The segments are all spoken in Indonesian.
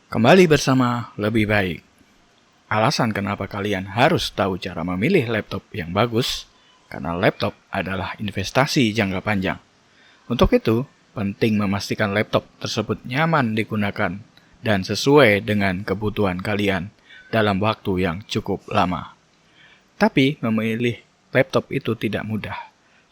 Kembali bersama Lebih Baik. Alasan kenapa kalian harus tahu cara memilih laptop yang bagus, karena laptop adalah investasi jangka panjang. Untuk itu, penting memastikan laptop tersebut nyaman digunakan dan sesuai dengan kebutuhan kalian dalam waktu yang cukup lama. Tapi memilih laptop itu tidak mudah.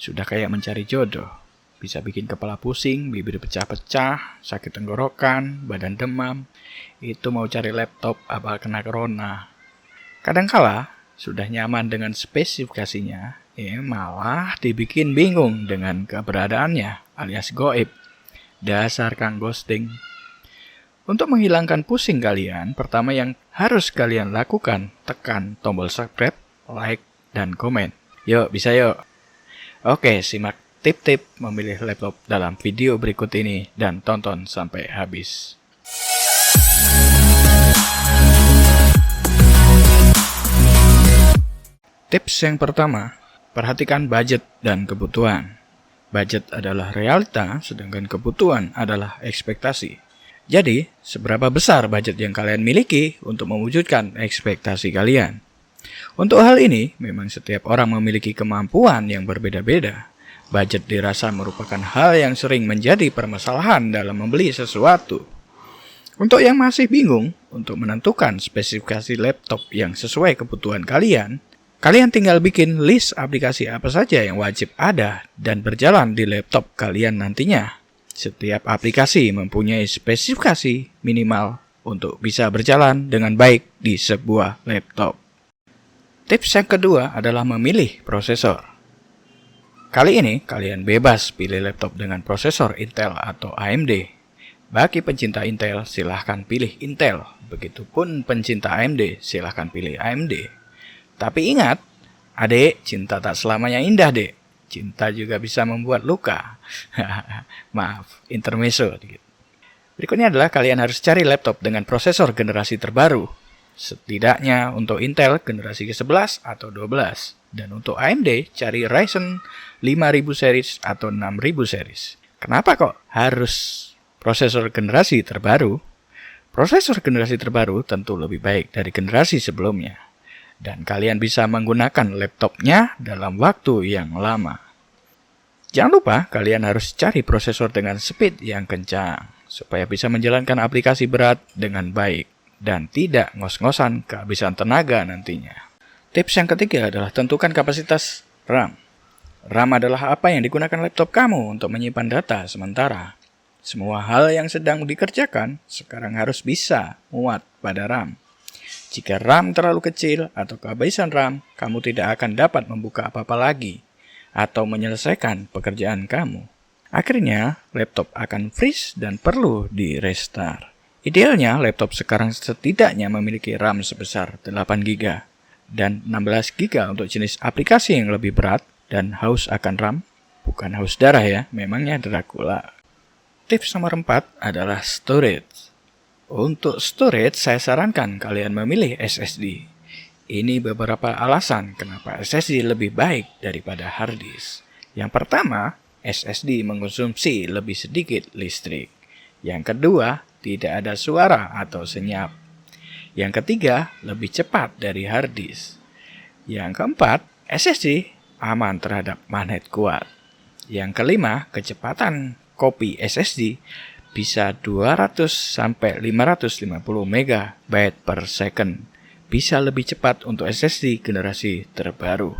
Sudah kayak mencari jodoh. Bisa bikin kepala pusing, bibir pecah-pecah, sakit tenggorokan, badan demam. Itu mau cari laptop apa kena corona. Kadangkala sudah nyaman dengan spesifikasinya, malah dibikin bingung dengan keberadaannya alias goib. Dasar Kang Ghosting. Untuk menghilangkan pusing kalian, pertama yang harus kalian lakukan, tekan tombol subscribe, like, dan komen. Yuk, bisa yuk. Oke, simak tip-tip memilih laptop dalam video berikut ini dan tonton sampai habis. Tips yang pertama, perhatikan budget dan kebutuhan. Budget adalah realita, sedangkan kebutuhan adalah ekspektasi. Jadi, seberapa besar budget yang kalian miliki untuk mewujudkan ekspektasi kalian? Untuk hal ini, memang setiap orang memiliki kemampuan yang berbeda-beda. Budget dirasa merupakan hal yang sering menjadi permasalahan dalam membeli sesuatu. Untuk yang masih bingung untuk menentukan spesifikasi laptop yang sesuai kebutuhan kalian tinggal bikin list aplikasi apa saja yang wajib ada dan berjalan di laptop kalian nantinya. Setiap aplikasi mempunyai spesifikasi minimal untuk bisa berjalan dengan baik di sebuah laptop. Tips yang kedua adalah memilih prosesor. Kali ini, kalian bebas pilih laptop dengan prosesor Intel atau AMD. Bagi pencinta Intel, silahkan pilih Intel. Begitupun pencinta AMD, silahkan pilih AMD. Tapi ingat, adik, cinta tak selamanya indah, dek. Cinta juga bisa membuat luka. Maaf, intermezzo. Berikutnya adalah kalian harus cari laptop dengan prosesor generasi terbaru. Setidaknya untuk Intel generasi ke-11 atau 12. Dan untuk AMD, cari Ryzen 5000 series atau 6000 series. Kenapa kok harus prosesor generasi terbaru? Prosesor generasi terbaru tentu lebih baik dari generasi sebelumnya. Dan kalian bisa menggunakan laptopnya dalam waktu yang lama. Jangan lupa kalian harus cari prosesor dengan speed yang kencang, supaya bisa menjalankan aplikasi berat dengan baik dan tidak ngos-ngosan kehabisan tenaga nantinya. Tips yang ketiga adalah tentukan kapasitas RAM. RAM adalah apa yang digunakan laptop kamu untuk menyimpan data sementara. Semua hal yang sedang dikerjakan sekarang harus bisa muat pada RAM. Jika RAM terlalu kecil atau kehabisan RAM, kamu tidak akan dapat membuka apa-apa lagi atau menyelesaikan pekerjaan kamu. Akhirnya, laptop akan freeze dan perlu di-restart. Idealnya, laptop sekarang setidaknya memiliki RAM sebesar 8 GB dan 16 GB untuk jenis aplikasi yang lebih berat dan haus akan RAM. Bukan haus darah ya, memangnya Dracula. Tips nomor 4 adalah storage. Untuk storage, saya sarankan kalian memilih SSD. Ini beberapa alasan kenapa SSD lebih baik daripada hard disk. Yang pertama, SSD mengkonsumsi lebih sedikit listrik. Yang kedua, tidak ada suara atau senyap. Yang ketiga, lebih cepat dari hard disk. Yang keempat, SSD aman terhadap magnet kuat. Yang kelima, kecepatan copy SSD bisa 200 sampai 550 MB per second. Bisa lebih cepat untuk SSD generasi terbaru.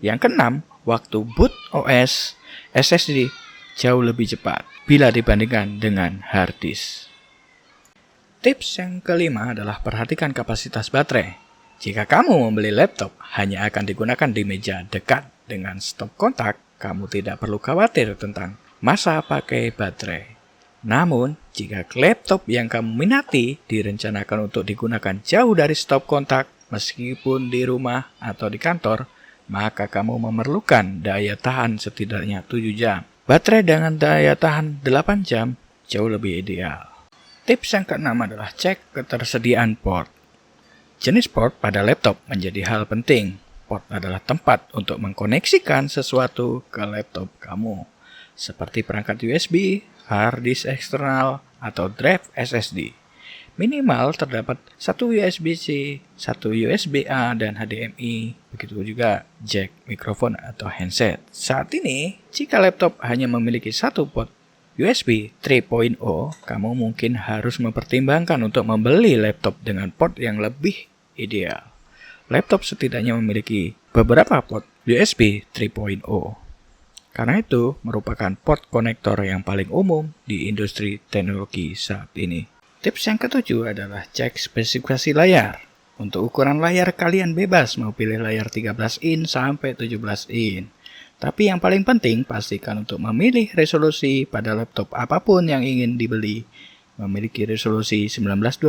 Yang keenam, waktu boot OS SSD jauh lebih cepat bila dibandingkan dengan hard disk. Tips yang kelima adalah perhatikan kapasitas baterai. Jika kamu membeli laptop hanya akan digunakan di meja dekat dengan stop kontak, kamu tidak perlu khawatir tentang masa pakai baterai. Namun, jika laptop yang kamu minati direncanakan untuk digunakan jauh dari stop kontak, meskipun di rumah atau di kantor, maka kamu memerlukan daya tahan setidaknya 7 jam. Baterai dengan daya tahan 8 jam jauh lebih ideal. Tips yang keenam adalah cek ketersediaan port. Jenis port pada laptop menjadi hal penting. Port adalah tempat untuk mengkoneksikan sesuatu ke laptop kamu, seperti perangkat USB, hard disk eksternal, atau drive SSD. Minimal terdapat satu USB-C, satu USB-A, dan HDMI. Begitu juga jack mikrofon atau handset. Saat ini, jika laptop hanya memiliki satu port USB 3.0, kamu mungkin harus mempertimbangkan untuk membeli laptop dengan port yang lebih ideal. Laptop setidaknya memiliki beberapa port USB 3.0. Karena itu, merupakan port konektor yang paling umum di industri teknologi saat ini. Tips yang ketujuh adalah cek spesifikasi layar. Untuk ukuran layar kalian bebas mau pilih layar 13 in sampai 17 in. Tapi yang paling penting pastikan untuk memilih resolusi pada laptop apapun yang ingin dibeli. Memiliki resolusi 1920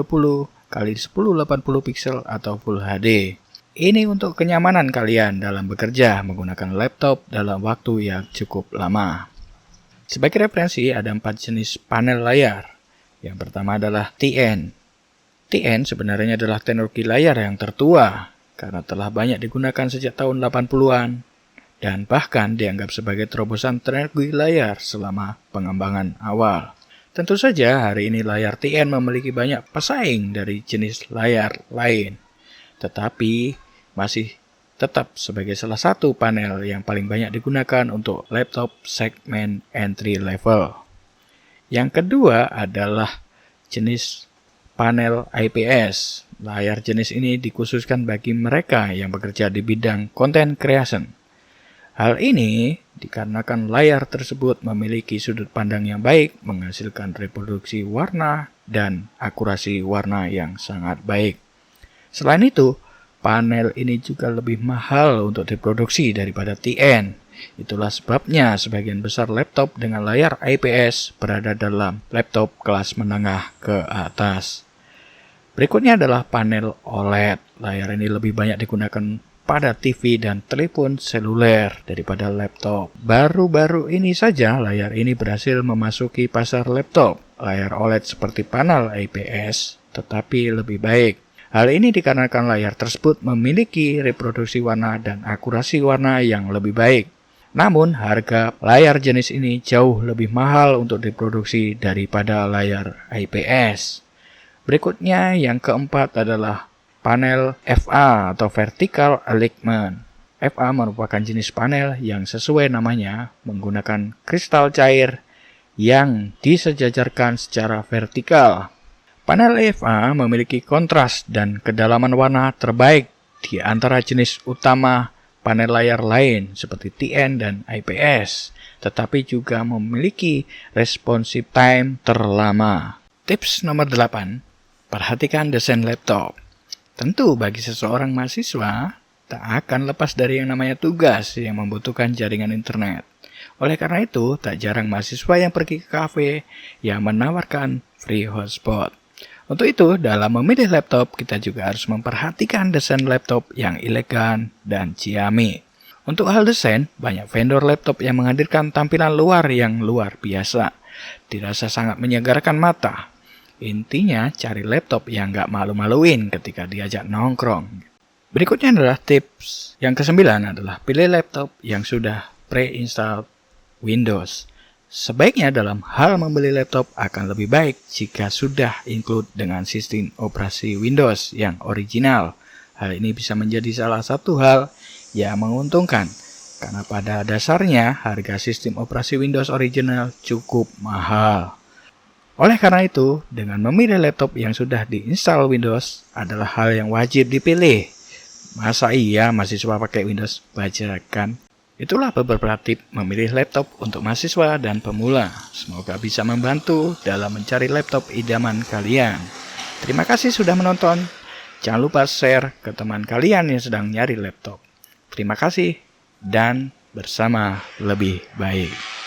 x 1080 pixel atau Full HD. Ini untuk kenyamanan kalian dalam bekerja menggunakan laptop dalam waktu yang cukup lama. Sebagai referensi ada 4 jenis panel layar. Yang pertama adalah TN. TN sebenarnya adalah teknologi layar yang tertua karena telah banyak digunakan sejak tahun 80-an dan bahkan dianggap sebagai terobosan teknologi layar selama pengembangan awal. Tentu saja hari ini layar TN memiliki banyak pesaing dari jenis layar lain, tetapi masih tetap sebagai salah satu panel yang paling banyak digunakan untuk laptop segmen entry level. Yang kedua adalah jenis panel IPS. Layar jenis ini dikhususkan bagi mereka yang bekerja di bidang content creation. Hal ini dikarenakan layar tersebut memiliki sudut pandang yang baik, menghasilkan reproduksi warna dan akurasi warna yang sangat baik. Selain itu, panel ini juga lebih mahal untuk diproduksi daripada TN. Itulah sebabnya sebagian besar laptop dengan layar IPS berada dalam laptop kelas menengah ke atas. Berikutnya adalah panel OLED. Layar ini lebih banyak digunakan pada TV dan telepon seluler daripada laptop. Baru-baru ini saja layar ini berhasil memasuki pasar laptop. Layar OLED seperti panel IPS, tetapi lebih baik. Hal ini dikarenakan layar tersebut memiliki reproduksi warna dan akurasi warna yang lebih baik. Namun, harga layar jenis ini jauh lebih mahal untuk diproduksi daripada layar IPS. Berikutnya, yang keempat adalah panel FA atau Vertical Alignment. FA merupakan jenis panel yang sesuai namanya menggunakan kristal cair yang disejajarkan secara vertikal. Panel FA memiliki kontras dan kedalaman warna terbaik di antara jenis utama panel layar lain seperti TN dan IPS, tetapi juga memiliki responsive time terlama. Tips nomor 8, perhatikan desain laptop. Tentu bagi seseorang mahasiswa, tak akan lepas dari yang namanya tugas yang membutuhkan jaringan internet. Oleh karena itu, tak jarang mahasiswa yang pergi ke kafe yang menawarkan free hotspot. Untuk itu, dalam memilih laptop, kita juga harus memperhatikan desain laptop yang elegan dan ciamik. Untuk hal desain, banyak vendor laptop yang menghadirkan tampilan luar yang luar biasa. Dirasa sangat menyegarkan mata. Intinya, cari laptop yang gak malu-maluin ketika diajak nongkrong. Berikutnya adalah tips yang ke-9 adalah pilih laptop yang sudah pre-install Windows. Sebaiknya dalam hal membeli laptop akan lebih baik jika sudah include dengan sistem operasi Windows yang original. Hal ini bisa menjadi salah satu hal yang menguntungkan, karena pada dasarnya harga sistem operasi Windows original cukup mahal. Oleh karena itu, dengan memilih laptop yang sudah diinstal Windows adalah hal yang wajib dipilih. Masa iya mahasiswa pakai Windows bajakan? Itulah beberapa tips memilih laptop untuk mahasiswa dan pemula. Semoga bisa membantu dalam mencari laptop idaman kalian. Terima kasih sudah menonton. Jangan lupa share ke teman kalian yang sedang nyari laptop. Terima kasih dan bersama lebih baik.